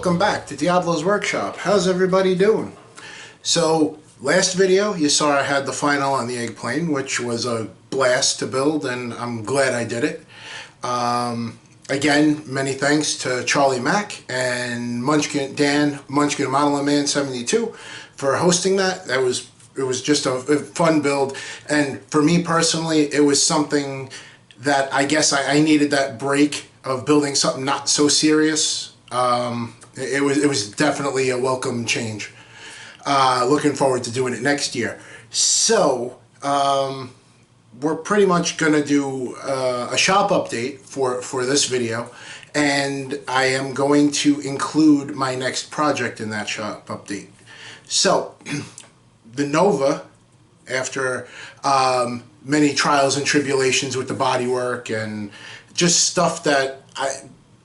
welcome back to Diablo's Workshop. How's everybody doing? So, last video you saw I had the final on the egg plane, which was a blast to build, and I'm glad I did it. Again, many thanks to Charlie Mack and Dan Munchkin Modeling Man 72 for hosting that. It was just a fun build, and for me personally, it was something that I guess I needed that break of building something not so serious. It was definitely a welcome change. Looking forward to doing it next year. So we're pretty much gonna do a shop update for this video, and I am going to include my next project in that shop update. So the Nova, after many trials and tribulations with the bodywork and just stuff that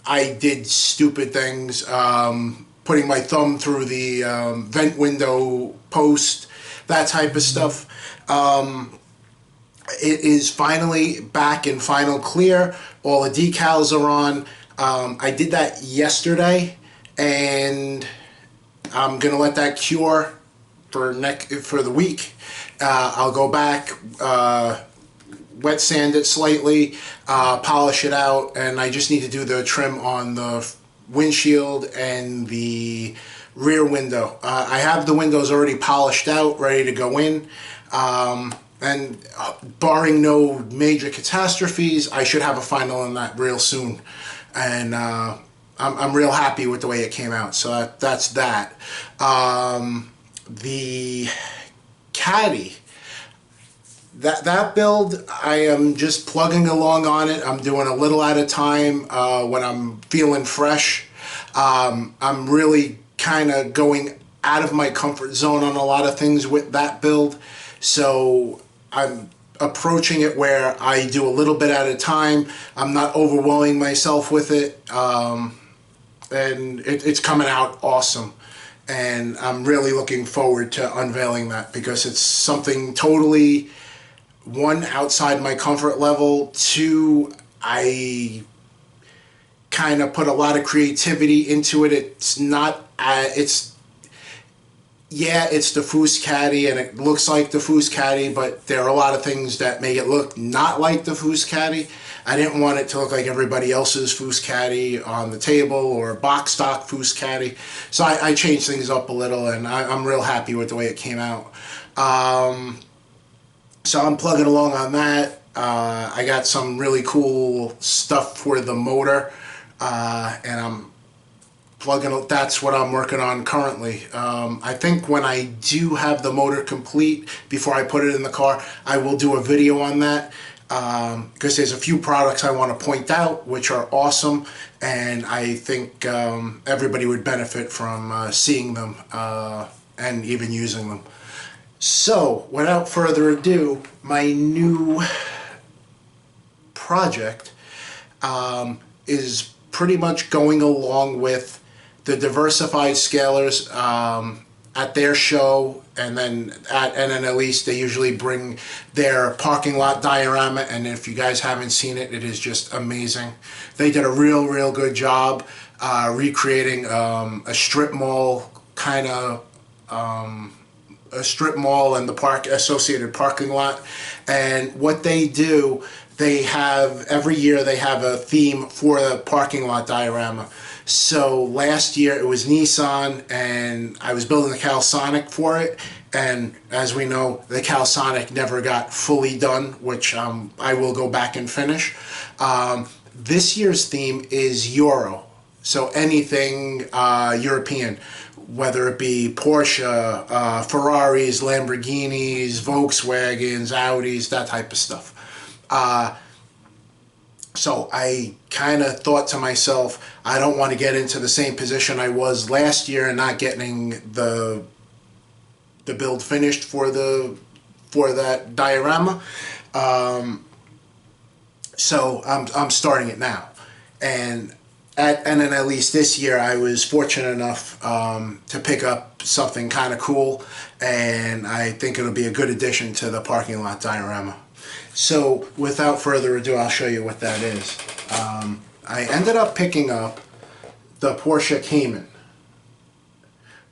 I did stupid things, putting my thumb through the vent window post, that type of stuff. It is finally back in final clear. All the decals are on. I did that yesterday, and I'm gonna let that cure for the week. I'll go back, wet sand it slightly, polish it out, and I just need to do the trim on the windshield and the rear window. I have the windows already polished out, ready to go in, and barring no major catastrophes, I should have a final on that real soon. And I'm real happy with the way it came out, so that's that. The Caddy, that build, I am just plugging along on it. I'm doing a little at a time when I'm feeling fresh. I'm really kind of going out of my comfort zone on a lot of things with that build, so I'm approaching it where I do a little bit at a time. I'm not overwhelming myself with it, and it's coming out awesome. And I'm really looking forward to unveiling that, because it's something totally, one, outside my comfort level, two, I kind of put a lot of creativity into it. It's not, it's the Foose Caddy, and it looks like the Foose Caddy, but there are a lot of things that make it look not like the Foose Caddy. I didn't want it to look like everybody else's Foose Caddy on the table, or box stock Foose Caddy. So I changed things up a little, and I'm real happy with the way it came out. So I'm plugging along on that. I got some really cool stuff for the motor, and I'm plugging. That's what I'm working on currently. I think when I do have the motor complete, before I put it in the car, I will do a video on that, because there's a few products I want to point out which are awesome, and I think everybody would benefit from seeing them and even using them. So, without further ado, my new project is pretty much going along with the Diversified Scalers at their show, and then at NNL East they usually bring their parking lot diorama, and if you guys haven't seen it, it is just amazing. They did a real good job recreating a strip mall kind of a strip mall and the associated parking lot. And what they do, they have, every year they have a theme for the parking lot diorama. So last year it was Nissan, and I was building the Calisonic for it, and as we know, the Calisonic never got fully done, which I will go back and finish. This year's theme is Euro, so anything European, whether it be Porsche, Ferraris, Lamborghinis, Volkswagens, Audis, that type of stuff. So I kind of thought to myself, I don't want to get into the same position I was last year and not getting the build finished for that diorama. So I'm starting it now. And at NNL East this year, I was fortunate enough to pick up something kind of cool, and I think it'll be a good addition to the parking lot diorama. So without further ado, I'll show you what that is. I ended up picking up the Porsche Cayman.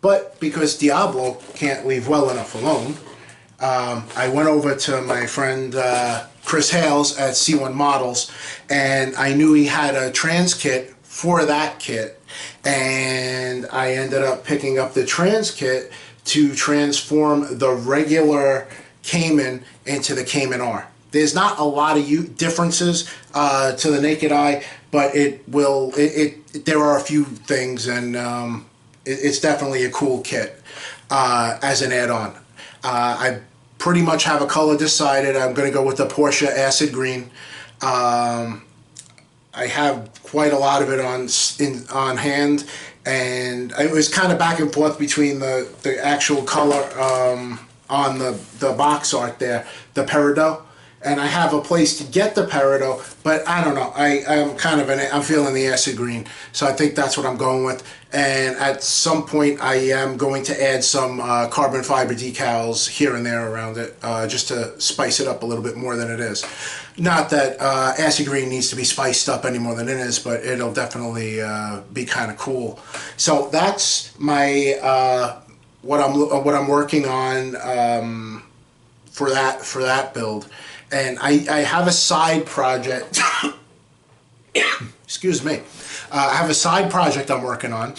But because Diablo can't leave well enough alone, I went over to my friend Chris Hales at C1 Models, and I knew he had a trans kit for that kit, and I ended up picking up the trans kit to transform the regular Cayman into the Cayman R. There's not a lot of differences to the naked eye, but there are a few things, and it's definitely a cool kit as an add-on. I pretty much have a color decided. I'm going to go with the Porsche Acid Green. I have quite a lot of it on hand, and it was kind of back and forth between the actual color on the box art there, the Peridot, and I have a place to get the Peridot, but I don't know. I'm feeling the Acid Green, so I think that's what I'm going with. And at some point, I am going to add some carbon fiber decals here and there around it, just to spice it up a little bit more than it is. Not that Acid Green needs to be spiced up any more than it is, but it'll definitely be kind of cool. So that's my what I'm working on for that build. And I have a side project. Excuse me. I have a side project I'm working on,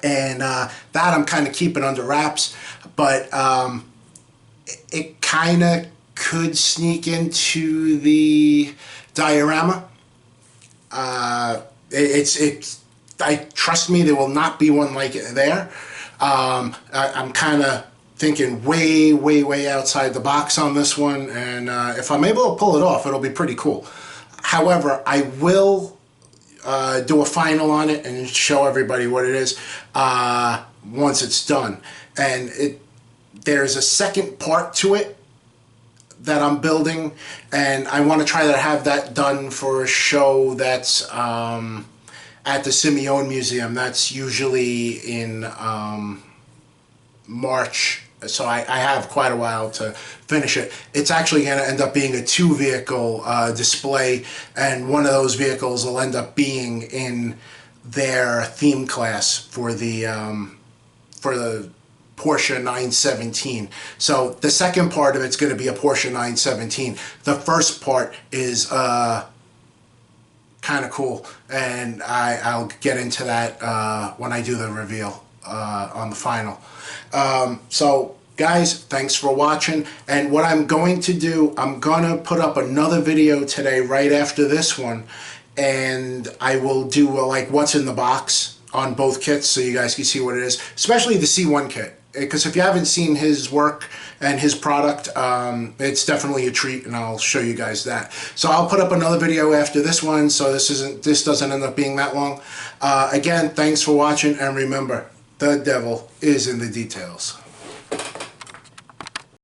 and that I'm kind of keeping under wraps, but it kind of could sneak into the diorama. Trust me, there will not be one like it there. I'm kind of thinking way outside the box on this one, and if I'm able to pull it off, it'll be pretty cool. However, I will do a final on it and show everybody what it is once it's done. And there's a second part to it that I'm building, and I want to try to have that done for a show that's at the Simeone Museum. That's usually in March. So I have quite a while to finish it. It's actually going to end up being a 2-vehicle display, and one of those vehicles will end up being in their theme class for the Porsche 917. So the second part of it's going to be a Porsche 917. The first part is kind of cool, and I'll get into that when I do the reveal on the final. So guys, thanks for watching, and what I'm going to do, I'm gonna put up another video today right after this one, and I will do like what's in the box on both kits so you guys can see what it is, especially the C1 kit, because if you haven't seen his work and his product, it's definitely a treat, and I'll show you guys that. So I'll put up another video after this one, so this doesn't end up being that long. Again, thanks for watching, and remember, the devil is in the details.